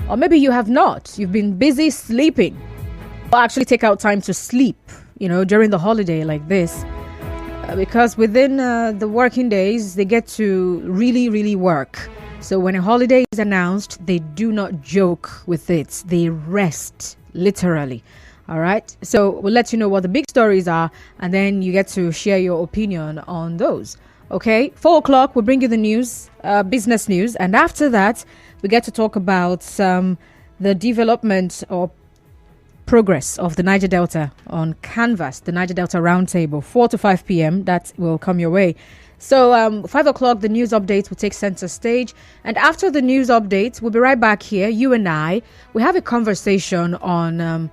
Or maybe you have not. You've been busy sleeping. Or actually take out time to sleep, during the holiday like this. Because within the working days, they get to really, really work. So when a holiday is announced, they do not joke with it. They rest, literally. All right. So we'll let you know what the big stories are, and then you get to share your opinion on those. Okay. 4 o'clock, we'll bring you the news, business news. And after that, we get to talk about the development or progress of the Niger Delta on Canvas, the Niger Delta Roundtable, 4 to 5 p.m. That will come your way. So 5 o'clock, the news updates will take center stage. And after the news updates, we'll be right back here, you and I. We have a conversation on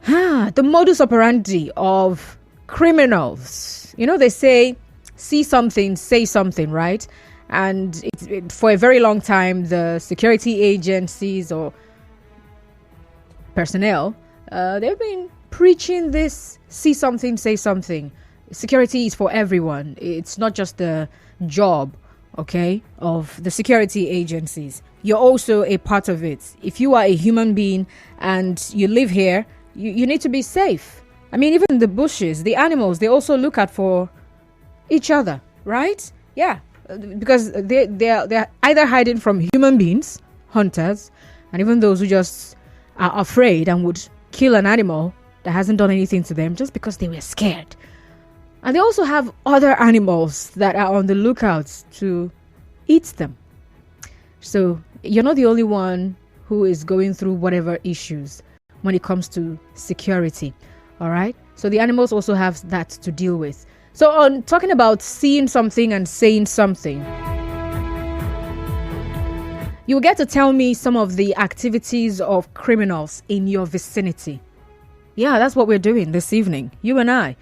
the modus operandi of criminals. They say, see something, say something, right? And for a very long time, the security agencies or personnel, they've been preaching this, see something, say something. Security is for everyone. It's not just the job, of the security agencies. You're also a part of it. If you are a human being and you live here, you need to be safe. I mean, even the bushes, the animals, they also look out for each other, right? Yeah, because they're either hiding from human beings, hunters, and even those who just are afraid and would kill an animal that hasn't done anything to them just because they were scared. And they also have other animals that are on the lookout to eat them. So you're not the only one who is going through whatever issues when it comes to security. All right. So the animals also have that to deal with. So on talking about seeing something and saying something, you will get to tell me some of the activities of criminals in your vicinity. Yeah, that's what we're doing this evening, you and I.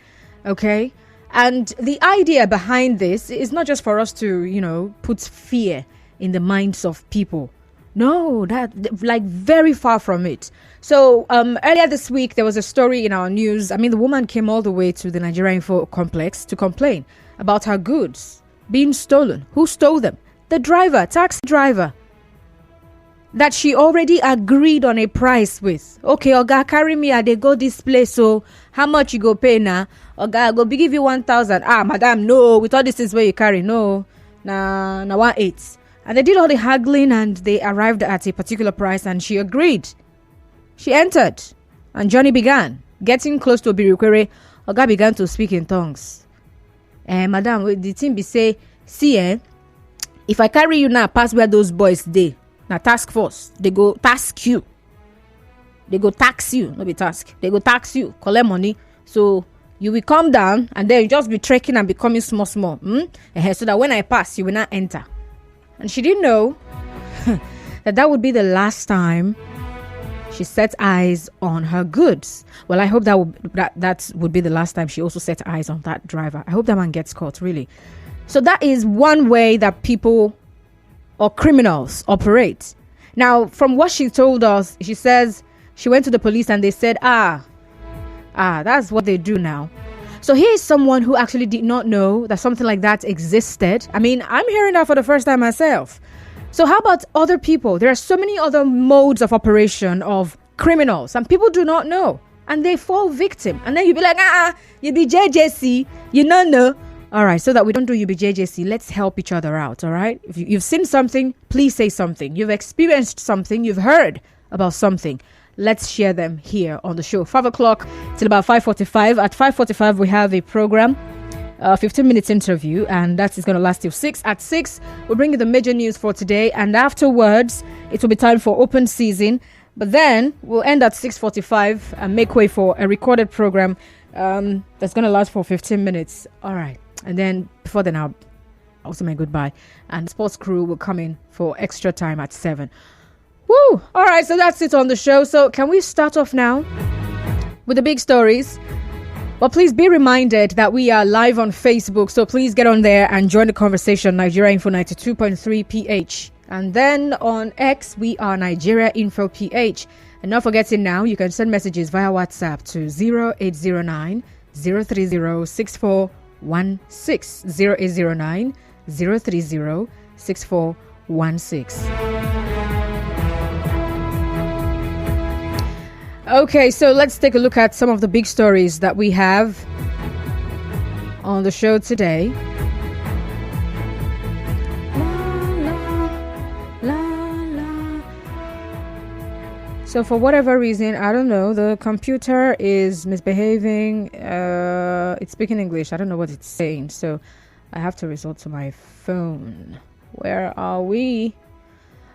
Okay. And the idea behind this is not just for us to, put fear in the minds of people. No, that very far from it. So earlier this week, there was a story in our news. I mean, the woman came all the way to the Nigeria Info complex to complain about her goods being stolen. Who stole them? The driver, taxi driver, that she already agreed on a price with. Okay, Oga, carry me, they go this place. So how much you go pay now? Oga, I go give you 1,000. Madam, no, we thought this is where you carry. No, nah, 1,800. And they did all the haggling and they arrived at a particular price and she agreed. She entered and journey began. Getting close to Obirikwere, Oga began to speak in tongues. Madam, the thing be say, see, if I carry you now past where those boys dey, now task force, they go task you. They go tax you, not be task. They go tax you, collect money. So you will come down and then you just be trekking and becoming small. So that when I pass, you will not enter. And she didn't know that would be the last time she set eyes on her goods. Well, I hope that would be the last time she also set eyes on that driver. I hope that man gets caught, really. So that is one way that people or criminals operate. Now, from what she told us, she says she went to the police and they said, that's what they do now. So here is someone who actually did not know that something like that existed. I mean, I'm hearing that for the first time myself. So how about other people? There are so many other modes of operation of criminals and people do not know and they fall victim. And then you be like, you be JJC, you don't know. All right, so that we don't do you be JJC, let's help each other out, all right? If you've seen something, please say something. You've experienced something, you've heard about something. Let's share them here on the show. 5 o'clock till about 5:45. At 5:45, we have a program, 15 minutes interview, and that is going to last till 6. At 6, we'll bring you the major news for today, and afterwards, it will be time for open season. But then we'll end at 6:45 and make way for a recorded program that's going to last for 15 minutes. All right, and then before then, I'll say my goodbye, and sports crew will come in for extra time at 7. Woo! All right, so that's it on the show. So can we start off now with the big stories? Well, please be reminded that we are live on Facebook. So please get on there and join the conversation, Nigeria Info 92.3 PH. And then on X, we are Nigeria Info PH. And not forgetting now, you can send messages via WhatsApp to 0809 030 6416. 0809 030 6416. Okay, so let's take a look at some of the big stories that we have on the show today. So for whatever reason, I don't know, the computer is misbehaving. It's speaking English. I don't know what it's saying. So I have to resort to my phone. Where are we?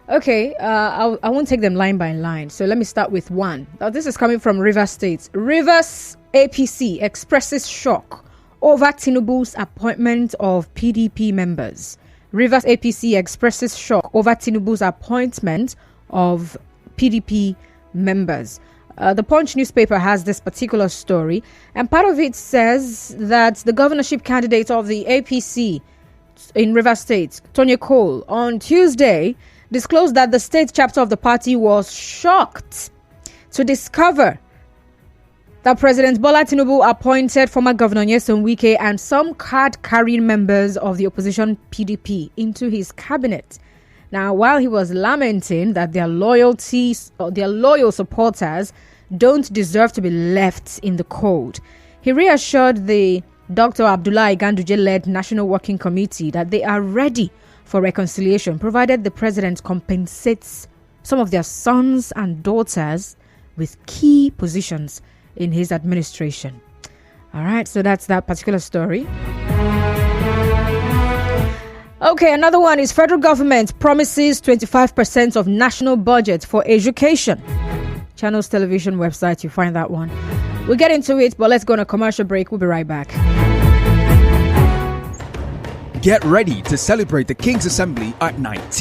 Okay, I won't take them line by line. So let me start with one. Now, this is coming from Rivers State. Rivers APC expresses shock over Tinubu's appointment of PDP members. Rivers APC expresses shock over Tinubu's appointment of PDP members. The Punch newspaper has this particular story, and part of it says that the governorship candidate of the APC in Rivers State, Tonya Cole, on Tuesday disclosed that the state chapter of the party was shocked to discover that President Bola Tinubu appointed former Governor Nyesom Wike and some card-carrying members of the opposition PDP into his cabinet. Now, while he was lamenting that their loyal supporters don't deserve to be left in the cold, he reassured the Dr. Abdullahi Ganduje-led National Working Committee that they are ready for reconciliation, provided the president compensates some of their sons and daughters with key positions in his administration. All right, so that's that particular story. Okay, another one is federal government promises 25% of national budget for education. Channels Television website, you find that one. We'll get into it, but let's go on a commercial break. We'll be right back. Get ready to celebrate the King's Assembly at night.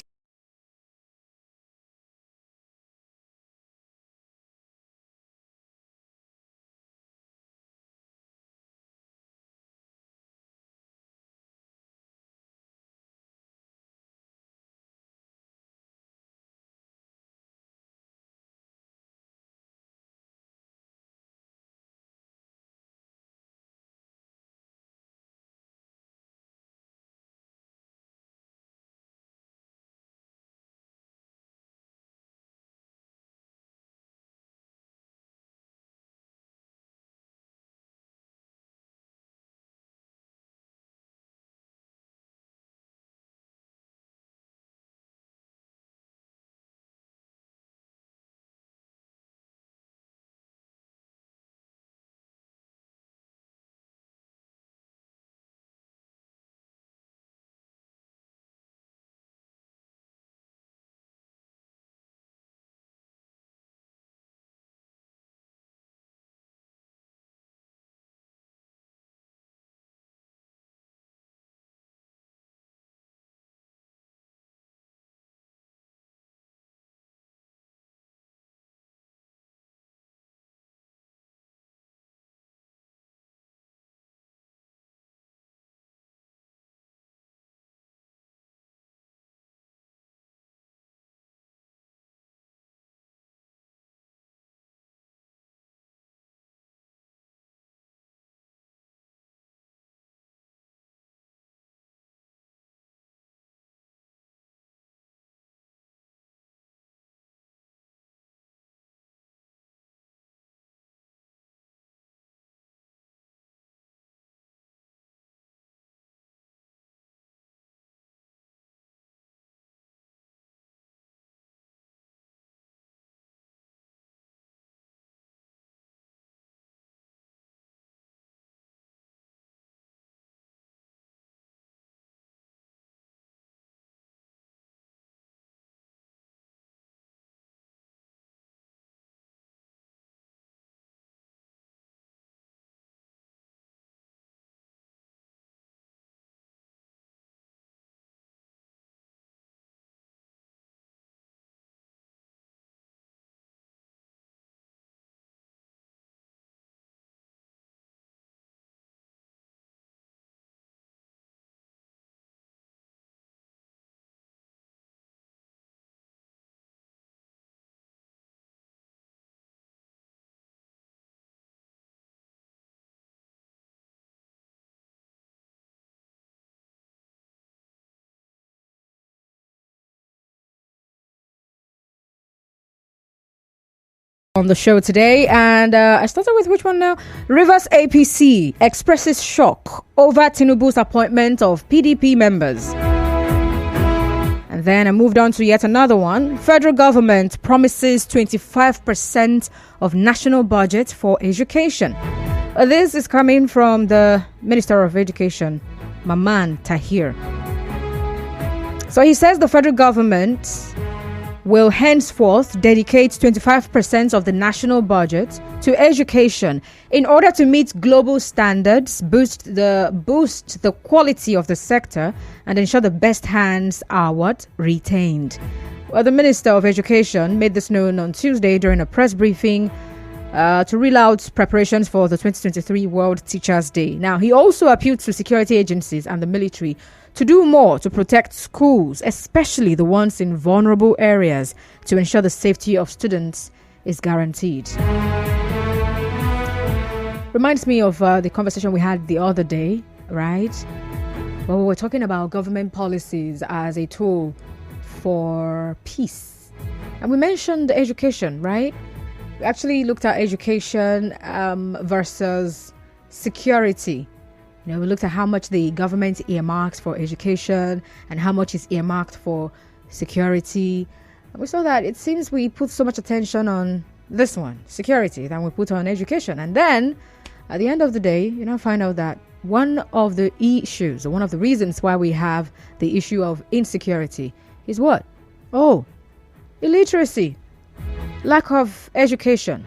on the show today, and I started with which one now? Rivers APC expresses shock over Tinubu's appointment of PDP members. And then I moved on to yet another one. Federal government promises 25% of national budget for education. This is coming from the Minister of Education, Maman Tahir. So he says the federal government will henceforth dedicate 25% of the national budget to education in order to meet global standards, boost the quality of the sector, and ensure the best hands are retained. Well, the Minister of Education made this known on Tuesday during a press briefing to reel out preparations for the 2023 World Teachers' Day. Now, he also appealed to security agencies and the military to do more to protect schools, especially the ones in vulnerable areas, to ensure the safety of students is guaranteed. Reminds me of the conversation we had the other day, right? Well, we were talking about government policies as a tool for peace. And we mentioned education, right? We actually looked at education versus security. You know, we looked at how much the government earmarks for education and how much is earmarked for security. And we saw that it seems we put so much attention on this one, security, than we put on education. And then at the end of the day, find out that one of the issues, or one of the reasons why we have the issue of insecurity is what? Oh, illiteracy, lack of education,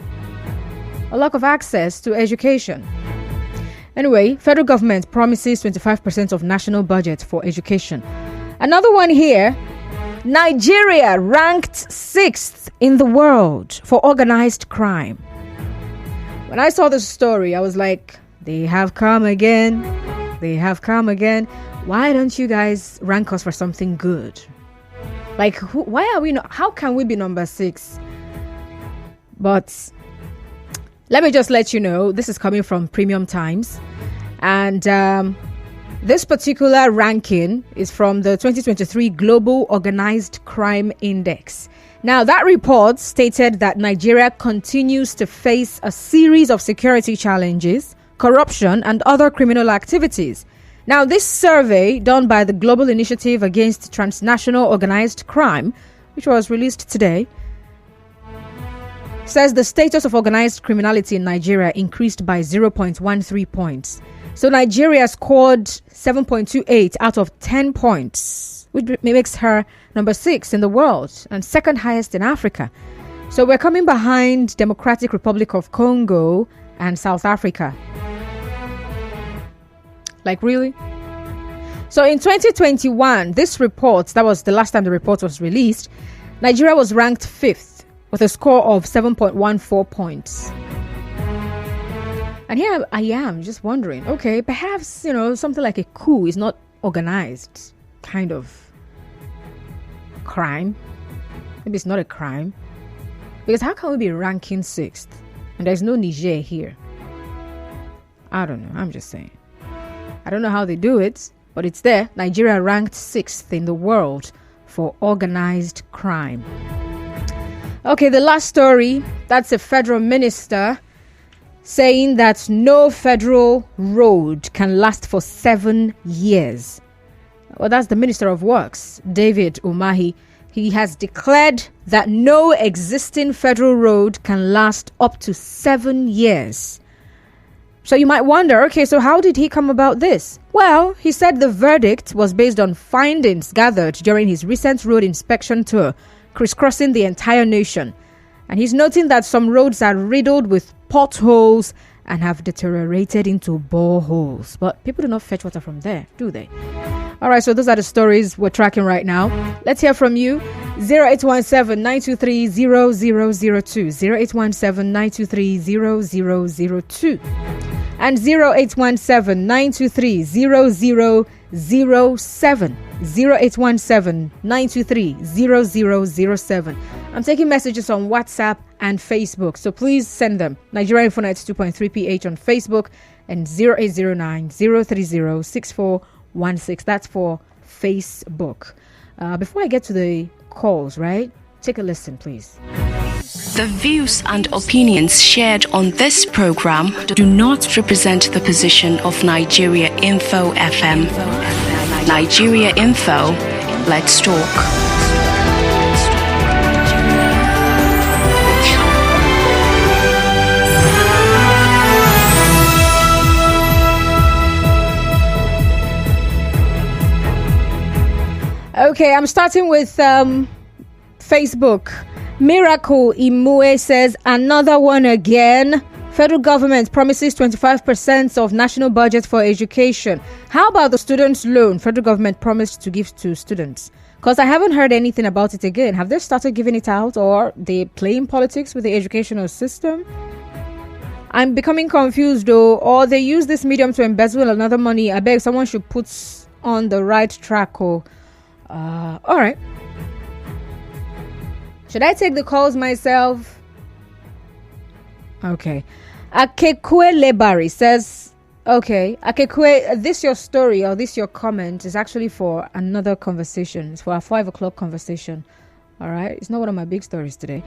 a lack of access to education. Anyway, federal government promises 25% of national budget for education. Another one here, Nigeria ranked 6th in the world for organized crime. When I saw this story, I was like, they have come again. They have come again. Why don't you guys rank us for something good? Like, why are we not? How can we be number 6? But let me just let you know, this is coming from Premium Times. And this particular ranking is from the 2023 Global Organized Crime Index. Now, that report stated that Nigeria continues to face a series of security challenges, corruption, and other criminal activities. Now, this survey done by the Global Initiative Against Transnational Organized Crime, which was released today, says the status of organized criminality in Nigeria increased by 0.13 points. So Nigeria scored 7.28 out of 10 points, which makes her number 6 in the world and second highest in Africa. So we're coming behind Democratic Republic of Congo and South Africa. Like, really? So in 2021, this report, that was the last time the report was released, Nigeria was ranked 5th with a score of 7.14 points. And here I am just wondering, okay, perhaps, something like a coup is not organized kind of crime. Maybe it's not a crime. Because how can we be ranking 6th and there's no Niger here? I don't know. I'm just saying. I don't know how they do it, but it's there. Nigeria ranked 6th in the world for organized crime. Okay, the last story, that's a federal minister saying that no federal road can last for 7 years. Well, that's the Minister of Works, David Umahi. He has declared that no existing federal road can last up to 7 years. So you might wonder, okay, so how did he come about this? Well, he said the verdict was based on findings gathered during his recent road inspection tour, crisscrossing the entire nation. And he's noting that some roads are riddled with potholes and have deteriorated into boreholes. But people do not fetch water from there, do they? All right, so those are the stories we're tracking right now. Let's hear from you. 0817-923-0002. 0817-923-0002. And 0817-923-0007. 0817-923-0007. I'm taking messages on WhatsApp and Facebook, so please send them. Nigerian Phone at 2.3 PH on Facebook and 0809-030-6416. That's for Facebook. Before I get to the calls, right? Take a listen, please. The views and opinions shared on this program do not represent the position of Nigeria Info FM. Nigeria Info, let's talk. Okay, I'm starting with Facebook. Miracle Imue says, another one again. Federal government promises 25% of national budget for education. How about the students' loan federal government promised to give to students? Because I haven't heard anything about it again. Have they started giving it out, or they playing politics with the educational system? I'm becoming confused though. Or they use this medium to embezzle another money. I beg someone should put on the right track. All right. Should I take the calls myself? Okay. Akekwe Lebari says, okay, Akekwe, this your story or this your comment is actually for another conversation. It's for our 5 o'clock conversation. All right. It's not one of my big stories today,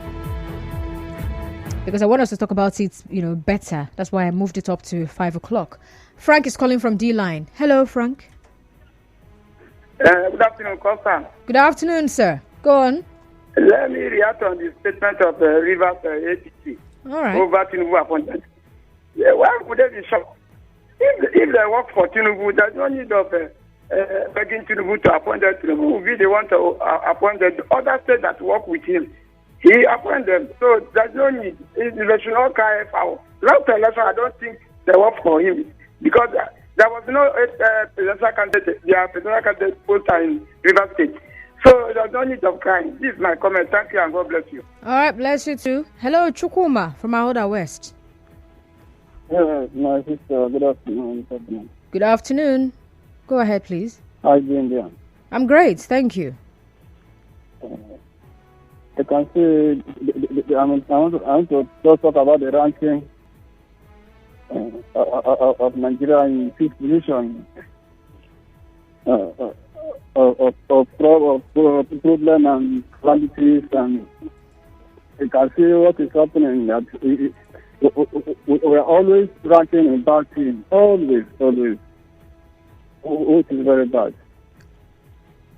because I want us to talk about it, better. That's why I moved it up to 5 o'clock. Frank is calling from D-Line. Hello, Frank. Good afternoon, Costa. Good afternoon, sir. Go on. Let me react on the statement of Rivers APC All right. over Tinubu appointment. Why would they be shocked? If they work for Tinubu, there's no need of begging Tinubu to appoint them. Tinubu will be the one to appoint them. The other states that work with him, he appoint them. So there's no need. They should not carry foul. Last election, I don't think they work for him, because there was no presidential candidate poster in River State. So there's no need of crying. This is my comment. Thank you and God bless you. All right, bless you too. Hello, Chukuma from Ahoda West. Yeah, my sister, good afternoon. Good afternoon. Go ahead, please. How are you doing there? I'm great, thank you. I can see, I want to talk about the ranking of Nigeria in fifth position of problem and calamities, and you can see what is happening. That we are always ranking in bad team, always, which is very bad.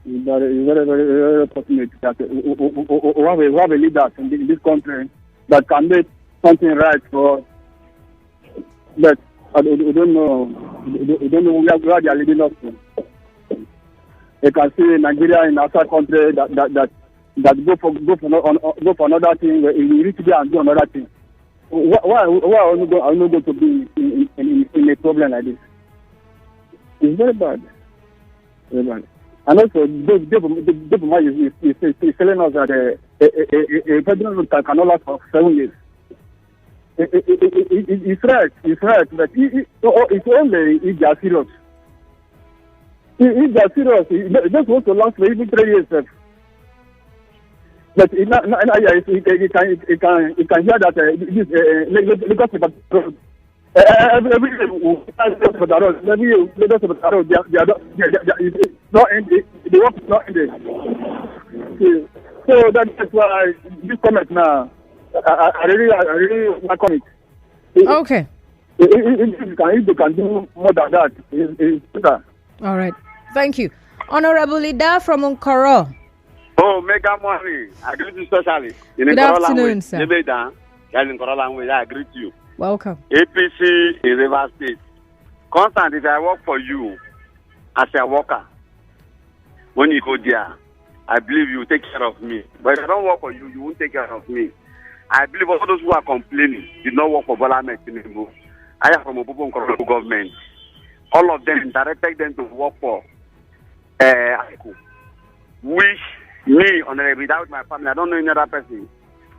It's very unfortunate that we have a leader in this country that can make something right for us, but we don't know where they are leading us to. You can see Nigeria in outside country that go for another thing. We reach there and do another thing. Why are we not going to be in a problem like this? It's very bad. Very bad. And also, the government is telling us that a president cannot last for 7 years. It's right, but it's only if they are serious. If they are serious, they just want to last for even 3 years. But it can hear that Lagos every day the work is not ended. So that's why this comment now, I really welcome it. Okay. If they can do more than that, it's better. All right. Thank you. Honorable Ida from Nkoro. Oh, mega money. I greet you socially. Good afternoon, sir. I agree to you. Welcome. APC in River State. Constant, if I work for you as a worker, when you go there, I believe you will take care of me. But if I don't work for you, you won't take care of me. I believe all those who are complaining did not work for Bola Tinubu. I am from Obobo Nkoro government. All of them directed them to work for which me, without my family, I don't know any other person,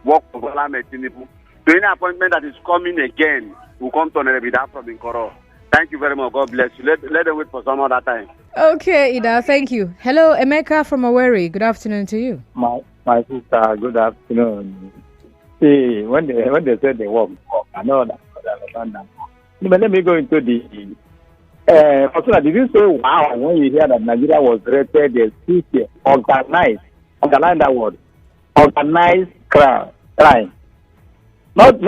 work for Bola Tinubu. So any appointment that is coming again will come to without from Nkoro. Thank you very much. God bless you. Let them wait for some other time. Okay, Ida, thank you. Hello, Emeka from Owerri. Good afternoon to you. My sister, good afternoon. See, when they said they work, I know that. I understand that. But let me go into the. Did you say wow when you hear that Nigeria was rated as organized? Underline that word. Organized crime. crime. Not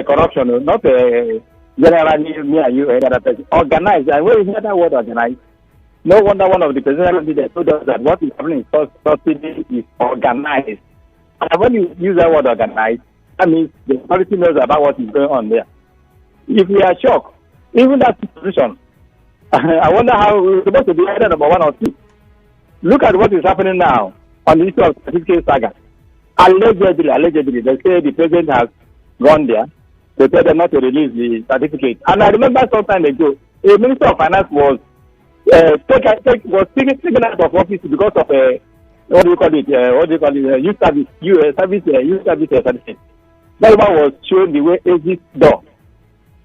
corruption, not generally me and you and other person. Organized. And where is that word organized? No wonder one of the presidential leaders told us that what is happening in subsidy is organized. And when you use that word organized, that means the authority knows about what is going on there. If we are shocked, even that position, I wonder how we're supposed to be either number 1 or 2. Look at what is happening now on the issue of certificate saga. Allegedly, they say the president has gone there. They told them not to release the certificate. And I remember some time ago, a minister of finance was taken out of office because of youth service certificate. That one was shown the way exit door.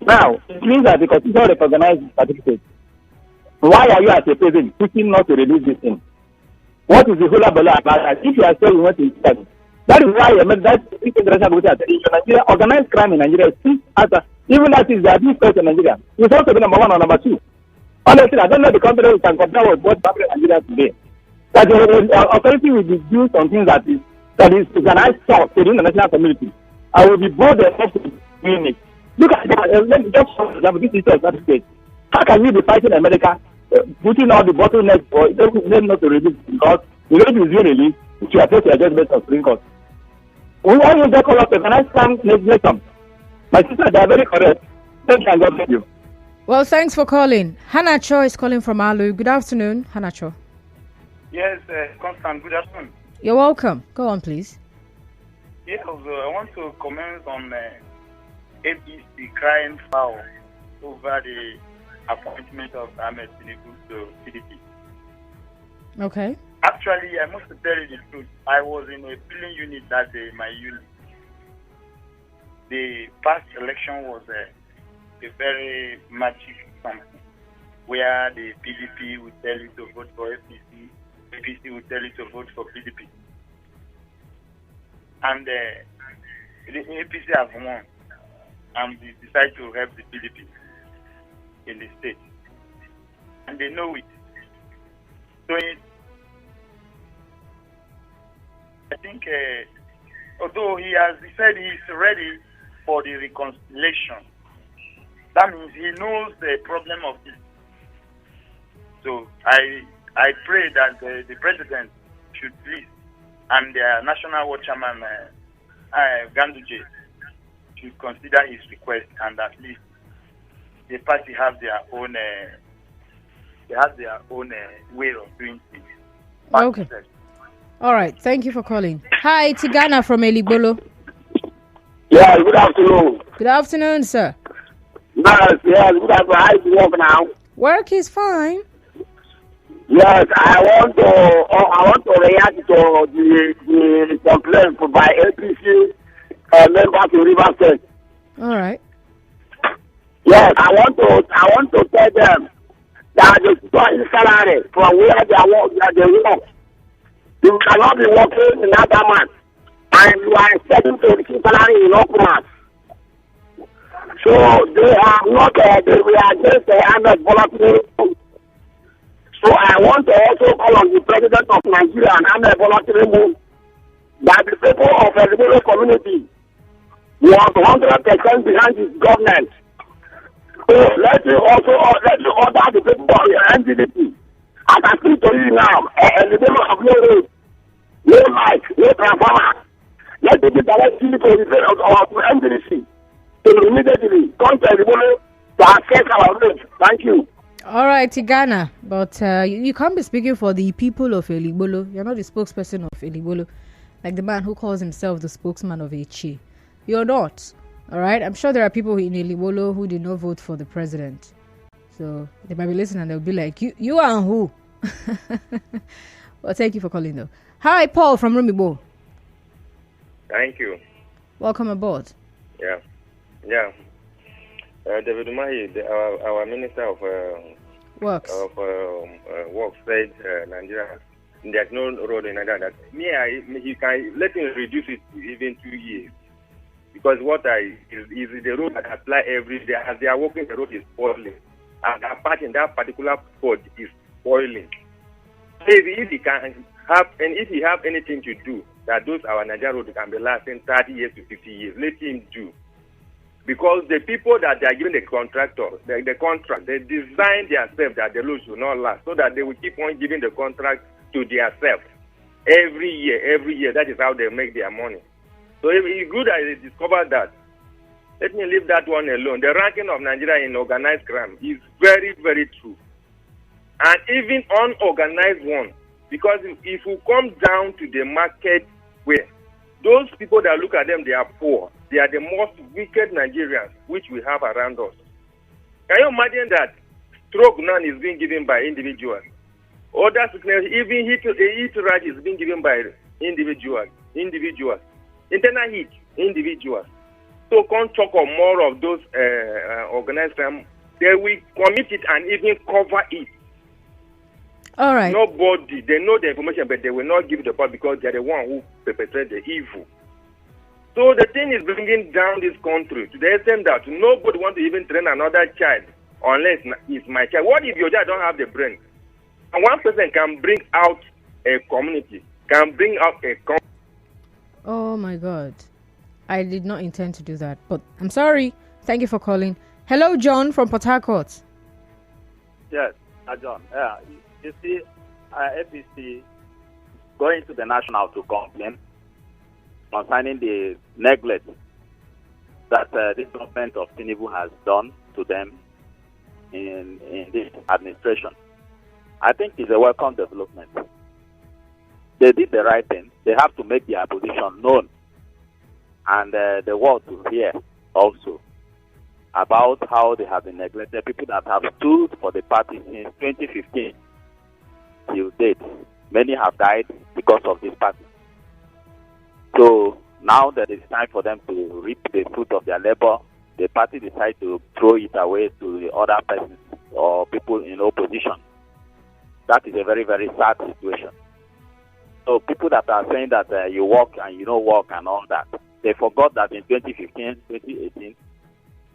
Now, it means that the constitution recognizes the certificate. Why are you as a president pushing not to release this thing? What is the hula about that? If you are saying you want to study, that is why that international in Nigeria, organized crime in Nigeria is even that is the abuse in Nigeria. It's also the number 1 or number 2. Honestly, I don't know the country we can compare with what's happening in Nigeria today. That the authority will be doing something that is organized thought within the national community. I will be bold enough to doing it. Look at that. Let me just for example, this issue of certificate. How can you be fighting America, putting all the bottlenecks for them not to release because the rate is being released, which you are supposed to adjust based on Supreme Court. Why would they call up organized crime legislation? My sister, they are very correct. Thank you and God bless you. Well, thanks for calling. Hannah Cho is calling from Alu. Good afternoon, Hannah Cho. Yes, Constant, good afternoon. You're welcome. Go on, please. Yes, I want to comment on APC crying foul over the appointment of Ahmed Tinubu to PDP. Okay. Actually, I must tell you the truth. I was in a polling unit that day, my unit. The past election was a very magic something, where the PDP would tell you to vote for APC, APC would tell you to vote for PDP. And the APC have won, and they decide to help the PDP in the state. And they know it. So I think, although he said he's ready for the reconciliation, that means he knows the problem of this. So I pray that the president should please, and the national watch chairman Ganduje should consider his request, and at least the party have their own way of doing things. Okay. All right. Thank you for calling. Hi, Tigana from Eligbolo. Yeah, good afternoon. Good afternoon, sir. Yes, good afternoon. How is work now? Work is fine. Yes, I want to react to the complaint by APC members in River State. All right. Yes, I want to tell them that the salary from where they work. You cannot be working in another month, and you are expecting to receive salary in local month. So they are not. We are just Ahmed Bola Tinubu. So I want to also call on the president of Nigeria and Ahmed Bola Tinubu that the people of the Igbo community was 100% behind his government. So let you order the people of the NDDP. As I speak to you now, in the middle of no road, no light, no transformer. Let me directly to the NDDP to immediately come to Igbo to access our road. Thank you. All right, Tigana, but you can't be speaking for the people of Eligbolo. You're not the spokesperson of Eligbolo, like the man who calls himself the spokesman of Echi. You're not. All right? I'm sure there are people in Eligbolo who did not vote for the president. So they might be listening and they'll be like, you are who? Well, thank you for calling, though. Hi, Paul from Rumibo. Thank you. Welcome aboard. Yeah. David Umahi, our Minister of Works. Works said Nigeria, there's no road in Nigeria. He can let him reduce it to even 2 years. Because is the road that apply every day. As they are working, the road is spoiling. And that part in that particular spot is spoiling. So if he can have, and if he have anything to do, that those our Nigerian roads can be lasting 30 years to 50 years. Let him do. Because the people that they are giving the contractor, the contract, they design themselves that the roads will not last, so that they will keep on giving the contract to themselves every year. That is how they make their money. So it's good that they discovered that. Let me leave that one alone. The ranking of Nigeria in organized crime is very, very true. And even unorganized one. Because if you come down to the market where those people that look at them, they are poor. They are the most wicked Nigerians which we have around us. Can you imagine that stroke none is being given by individuals? Other sickness, even heat rash is being given by individuals. Internal heat, individuals. So can't talk of more of those organized crime. They will commit it and even cover it. All right. Nobody, they know the information, but they will not give the part because they are the one who perpetrate the evil. So the thing is bringing down this country to the extent that nobody wants to even train another child unless it's my child. What if your child don't have the brain? And one person can bring out a community, can bring out a Oh my God. I did not intend to do that, but I'm sorry. Thank you for calling. Hello, John from Port Harcourt. Yes, John. You see, APC going to the national to complain concerning the neglect that this government of Tinubu has done to them in this administration. I think it's a welcome development. They did the right thing. They have to make their position known, and the world to hear also about how they have been neglected. People that have stood for the party since 2015 till date, many have died because of this party. So now that it's time for them to reap the fruit of their labor, the party decides to throw it away to the other persons or people in opposition. That is a very, very sad situation. So people that are saying that you work and you don't work and all that, they forgot that in 2015, 2018,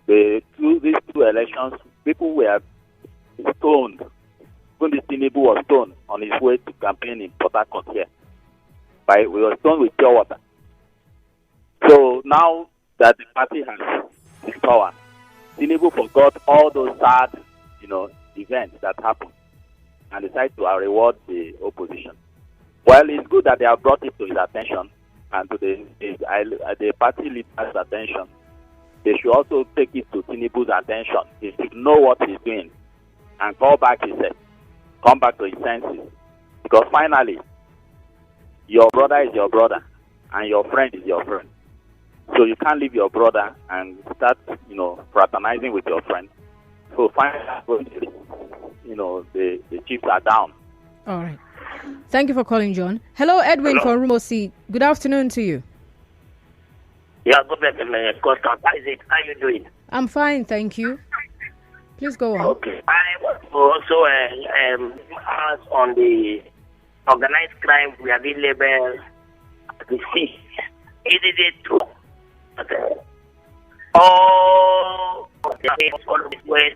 these two elections, people were stoned. When the Tinubu was stoned on his way to campaign in Port Harcourt here, we were stoned with pure water. So now that the party has this power, Tinubu forgot all those sad, events that happened and decided to reward the opposition. Well, it's good that they have brought it to his attention and to the party leader's attention. They should also take it to Tinubu's attention. He should know what he's doing and come back to his senses. Because finally, your brother is your brother and your friend is your friend. So you can't leave your brother and start, fraternizing with your friend. So finally, the chiefs are down. All right. Thank you for calling, John. Hello, Edwin from Rumosi. Good afternoon to you. Yeah, good afternoon, Costa. How is it? How are you doing? I'm fine, thank you. Please go on. Okay. I want to also ask on the organized crime we have been labeled the sea. Is it true? Okay. All this way,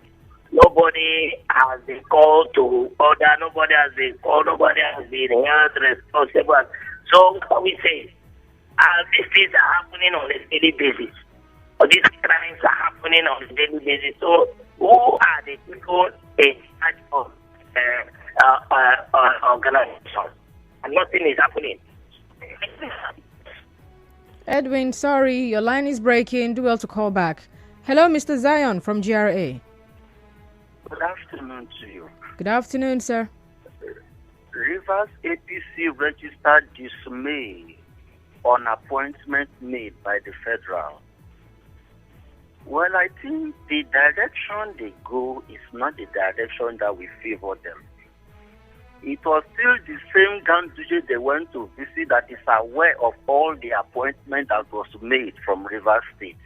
nobody has been called to order, nobody has been called, nobody has been held responsible. So what we say, these things are happening on a daily basis. Or these crimes are happening on a daily basis. So who are the people in charge of organizations? And nothing is happening. Edwin, sorry, your line is breaking. Do well to call back. Hello, Mr. Zion from GRA. Good afternoon to you. Good afternoon, sir. Rivers APC registered dismay on appointment made by the federal. Well, I think the direction they go is not the direction that we favor them. It was still the same Ganduje they went to visit that is aware of all the appointment that was made from Rivers State.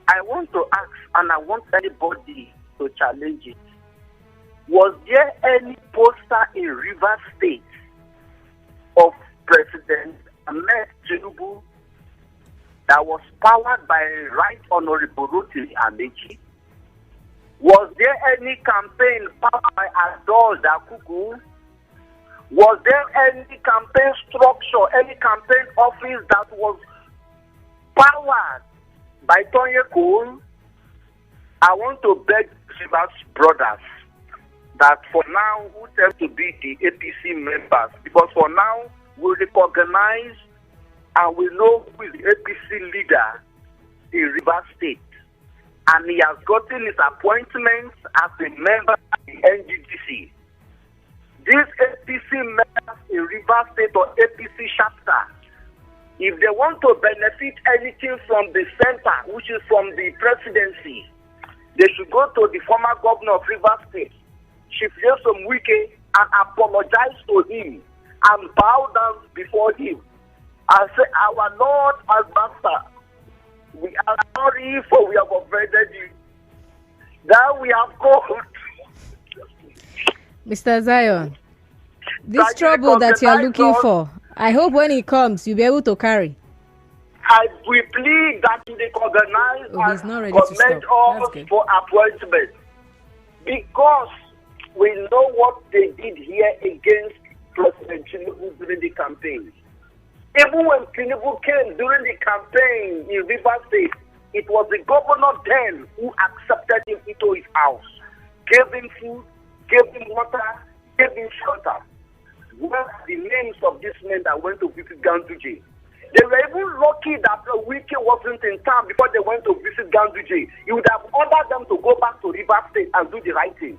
I want to ask, and I want anybody to challenge it. Was there any poster in Rivers State of President Ahmed Tinubu that was powered by Right Honorable Rotimi Amechi? Was there any campaign powered by Adol Dakuku? Was there any campaign structure, any campaign office that was powered by Tony Cole? I want to beg Rivers brothers that for now who tend to be the APC members, because for now we recognize and we know who is the APC leader in Rivers State, and he has gotten his appointment as a member of the NGDC. These APC members in Rivers State or APC chapter, if they want to benefit anything from the center, which is from the presidency, they should go to the former governor of Rivers State, Chief Nyesom Wike, and apologize to him and bow down before him and say, our Lord and Master, we are sorry for we have offended you. That we have called. Mr. Zion, this trouble that you are looking for, I hope when it comes, you'll be able to carry. We plead that you recognize and commend us for appointment, because we know what they did here against President Tinubu during the campaign. Even when Tinubu came during the campaign in Rivers State, it was the governor then who accepted him into his house, gave him food, gave him water, gave him shelter. What are the names of these men that went to visit Ganduje? They were even lucky that Wike wasn't in town before they went to visit Ganduje. He would have ordered them to go back to Rivers State and do the right thing.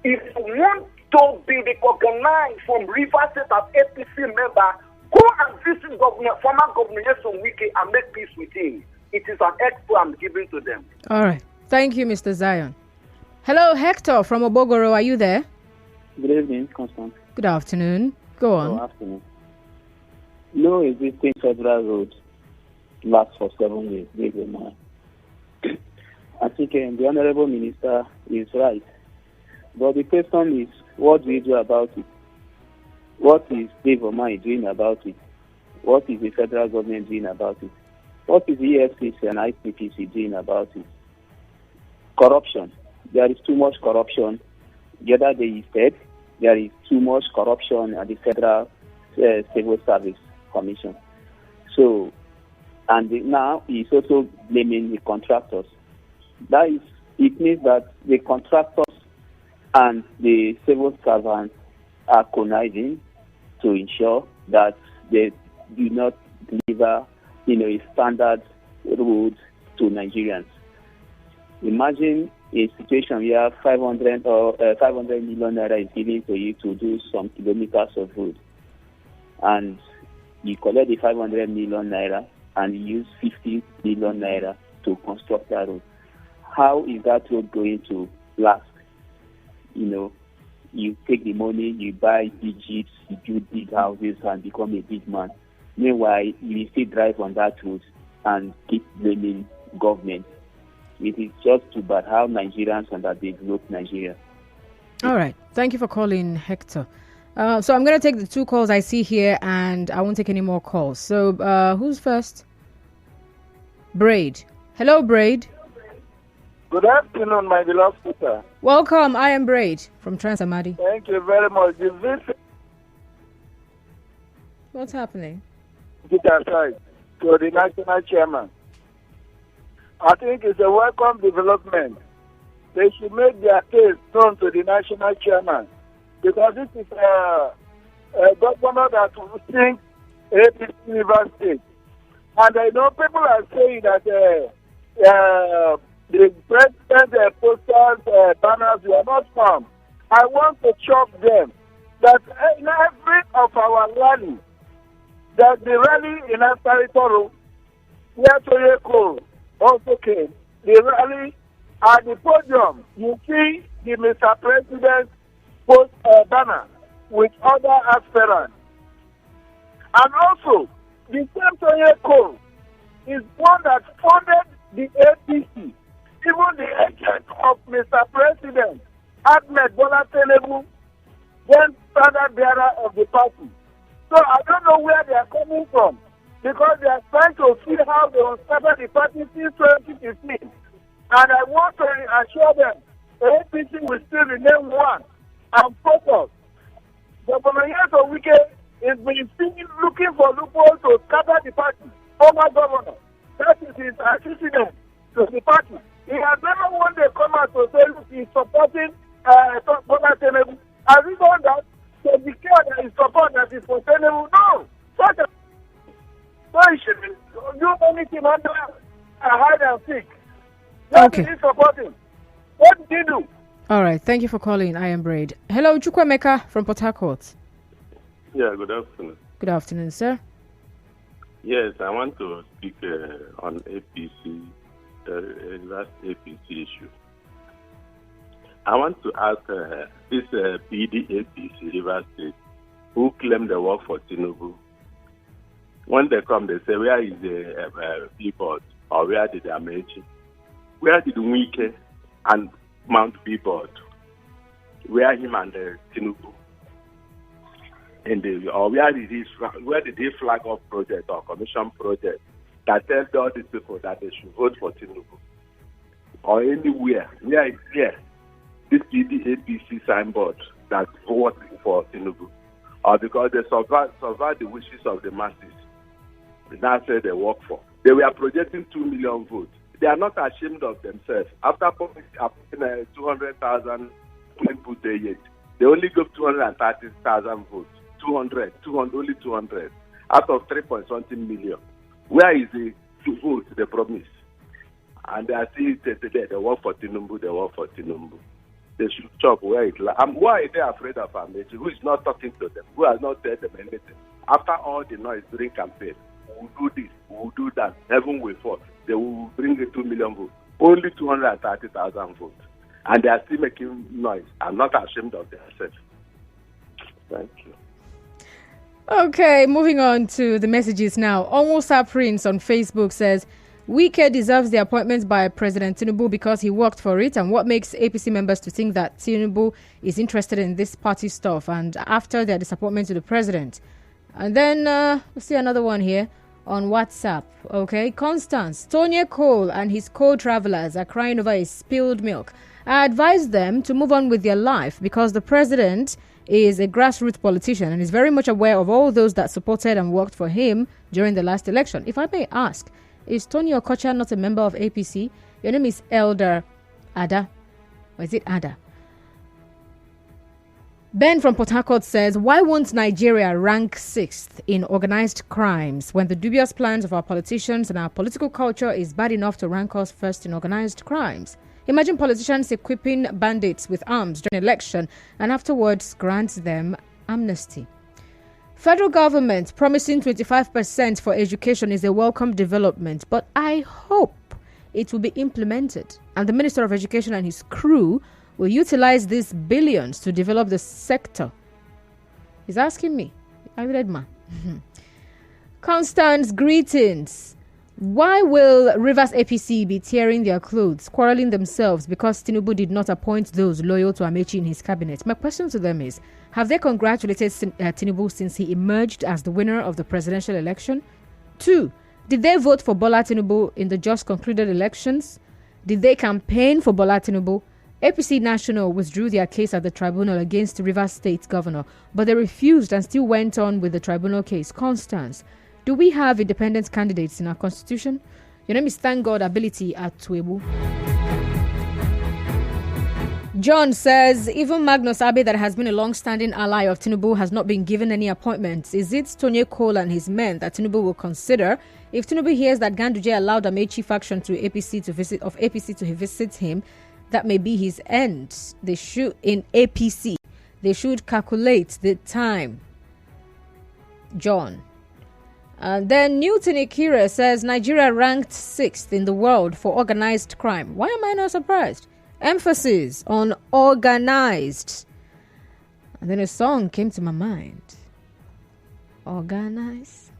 If you want to be recognized from Rivers State as APC member, go and visit former Governor Nyesom Wike and make peace with him. It is an expo I'm giving to them. All right. Thank you, Mr. Zion. Hello, Hector from Obogoro. Are you there? Good evening, Constant. Good afternoon. Go on. Good afternoon. No existing federal road lasts for 7 years. I think the Honorable Minister is right. But the question is, what do we do about it? What is Dave Omai doing about it? What is the federal government doing about it? What is the EFCC and ICPC doing about it? Corruption. There is too much corruption. The other day he said there is too much corruption at the Federal Civil Service Commission. So, and now he's also blaming the contractors. That is, it means that the contractors and the civil servants are conniving to ensure that they do not deliver, a standard road to Nigerians. Imagine a situation where 500 million naira is given to you to do some kilometers of road, and you collect the 500 million naira and you use 50 million naira to construct that road. How is that road going to last? You take the money, you buy big jeeps, you build big houses and become a big man. Meanwhile, you still drive on that road and keep blaming government. It is just too bad how Nigerians underdeveloped Nigeria. All right. Thank you for calling, Hector. So I'm going to take the 2 calls I see here, and I won't take any more calls. So who's first? Braid. Hello, Braid. Good afternoon, my beloved sister. Welcome. I am Braid from Transamadi. Thank you very much. What's happening? Get aside to the national chairman. I think it's a welcome development. They should make their case known to the national chairman, because this is a governor that will think APC Rivers State. And I know people are saying that the president posters, banners were not found. I want to shock them that in every of our rally, that the rally in our territory, where Toyeko also came, the rally at the podium, you see the Mr. President post banner with other aspirants. And also, the same Toyeko is one that funded the APC. Even the agent of Mr. President, Ahmed Bola Tinubu, then standard bearer of the party. So I don't know where they are coming from, because they are trying to see how they will start the party since 2015. And I want to assure them the APC will still remain one and focus. Governor Yeso Wike is been looking for loopholes to scatter the party. Former governor. That is his assistant to the party. He has never one day come out to say, look, he's supporting Bola Tinubu. Has he done that? To declare that his support that is for Tinubu? No. Such a so he shouldn't do anything under a hide and seek. What did he support him? What did he do? All right. Thank you for calling. I am Braid. Hello, Chukwemeka from Port Harcourt. Yeah, good afternoon. Good afternoon, sir. Yes, I want to speak on APC, last APC issue. I want to ask this PDAPC River State, who claim they work for Tinubu. When they come, they say, where is the Peapod? Or where did Amechi? Where did Wike and Mount Peapod? Where him and Tinubu? Or where did he flag up project or commission project that tells all these people that they should vote for Tinubu? Or anywhere, where is there this PDAPC signboard that voting for Tinubu? Or because they survive the wishes of the masses, they now say they work for. They were projecting 2 million votes. They are not ashamed of themselves. After putting 200,000 input there yet, they only got 230,000 votes. 200, only 200 out of 3.something million. Where is the vote they promise? And they are still today, they work for Tinubu, They should chop where it lies. Why are they afraid of Amechi, who is not talking to them, who has not said them anything? After all the noise during campaign, we will do this, we will do that, heaven will fall. They will bring the 2 million votes. Only 230,000 votes. And they are still making noise. I'm not ashamed of themselves. Thank you. Okay, moving on to the messages now. Almosa Prince on Facebook says, Wike deserves the appointment by President Tinubu because he worked for it. And what makes APC members to think that Tinubu is interested in this party stuff and after their disappointment to the president? And then we'll see another one here on WhatsApp. Okay, Constance, Tonya Cole and his co-travelers are crying over his spilled milk. I advise them to move on with their life because the president is a grassroots politician and is very much aware of all those that supported and worked for him during the last election. If I may ask, is Tony Okocha not a member of APC? Your name is Elder Ada. Or is it Ada? Ben from Port Harcourt says, why won't Nigeria rank 6th in organized crimes when the dubious plans of our politicians and our political culture is bad enough to rank us first in organized crimes? Imagine politicians equipping bandits with arms during election and afterwards grant them amnesty. Federal government promising 25% for education is a welcome development, but I hope it will be implemented and the Minister of Education and his crew will utilize these billions to develop the sector. He's asking me. I read ma. Constance, greetings. Why will Rivers APC be tearing their clothes, quarreling themselves because Tinubu did not appoint those loyal to Amechi in his cabinet? My question to them is, have they congratulated Tinubu since he emerged as the winner of the presidential election? 2, did they vote for Bola Tinubu in the just concluded elections? Did they campaign for Bola Tinubu? APC National withdrew their case at the tribunal against Rivers State Governor, but they refused and still went on with the tribunal case. Constance, do we have independent candidates in our constitution? Your name is Thank God Ability at Tuebu. John says, even Magnus Abe, that has been a long-standing ally of Tinubu, has not been given any appointments. Is it Tony Cole and his men that Tinubu will consider? If Tinubu hears that Ganduje allowed Amechi faction to APC to visit him, that may be his end. They should, in APC, they should calculate the time. John. And then Newton Ikira says Nigeria ranked 6th in the world for organized crime. Why am I not surprised? Emphasis on organized. And then a song came to my mind. Organized.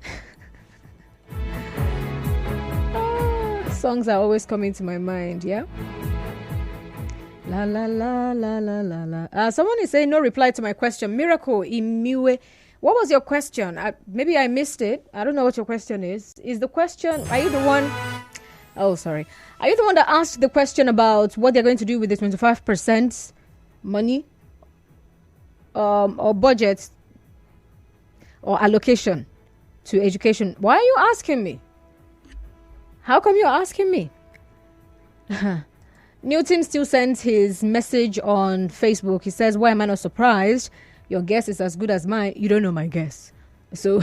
Songs are always coming to my mind, yeah? La la la la la la la. Someone is saying no reply to my question. Miracle Imiwe. What was your question? Maybe I missed it. I don't know what your question is. Is the question, are you the one? Oh, sorry. Are you the one that asked the question about what they're going to do with the 25% money or budget or allocation to education. Why are you asking me? How come you're asking me? Newton still sends his message on Facebook. He says, why am I not surprised? Your guess is as good as mine. You don't know my guess. So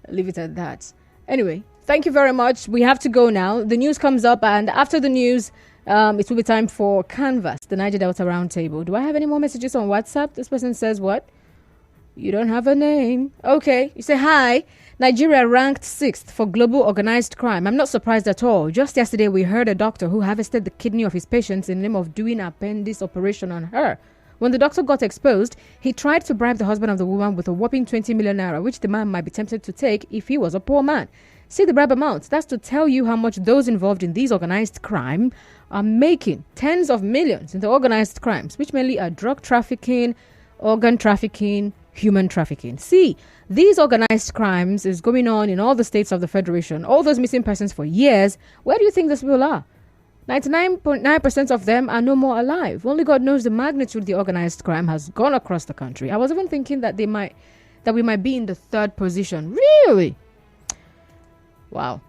leave it at that. Anyway, thank you very much. We have to go now. The news comes up, and after the news, it will be time for Canvas, the Niger Delta Roundtable. Do I have any more messages on WhatsApp? This person says what? You don't have a name. Okay. You say, hi. Nigeria ranked 6th for global organized crime. I'm not surprised at all. Just yesterday, we heard a doctor who harvested the kidney of his patients in the name of doing an appendix operation on her. When the doctor got exposed, he tried to bribe the husband of the woman with a whopping 20 million naira, which the man might be tempted to take if he was a poor man. See the bribe amount. That's to tell you how much those involved in these organized crime are making. Tens of millions in the organized crimes, which mainly are drug trafficking, organ trafficking, human trafficking. See, these organized crimes is going on in all the states of the Federation. All those missing persons for years. Where do you think these people are? 99.9% of them are no more alive. Only God knows the magnitude the organized crime has gone across the country. I was even thinking that we might be in the 3rd position. Really? Wow.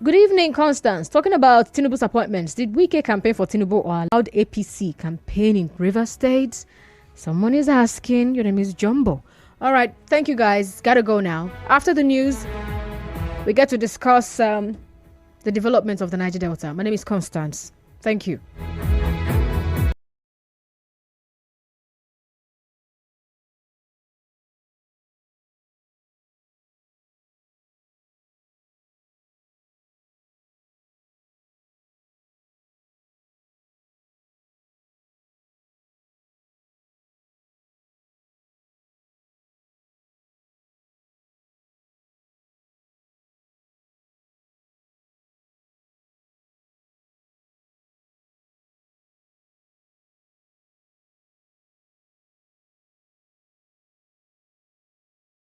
Good evening, Constance. Talking about Tinubu's appointments, did Wike campaign for Tinubu or allowed APC campaign in River State? Someone is asking. Your name is Jumbo. All right. Thank you, guys. Gotta go now. After the news, we get to discuss the development of the Niger Delta. My name is Constance. Thank you.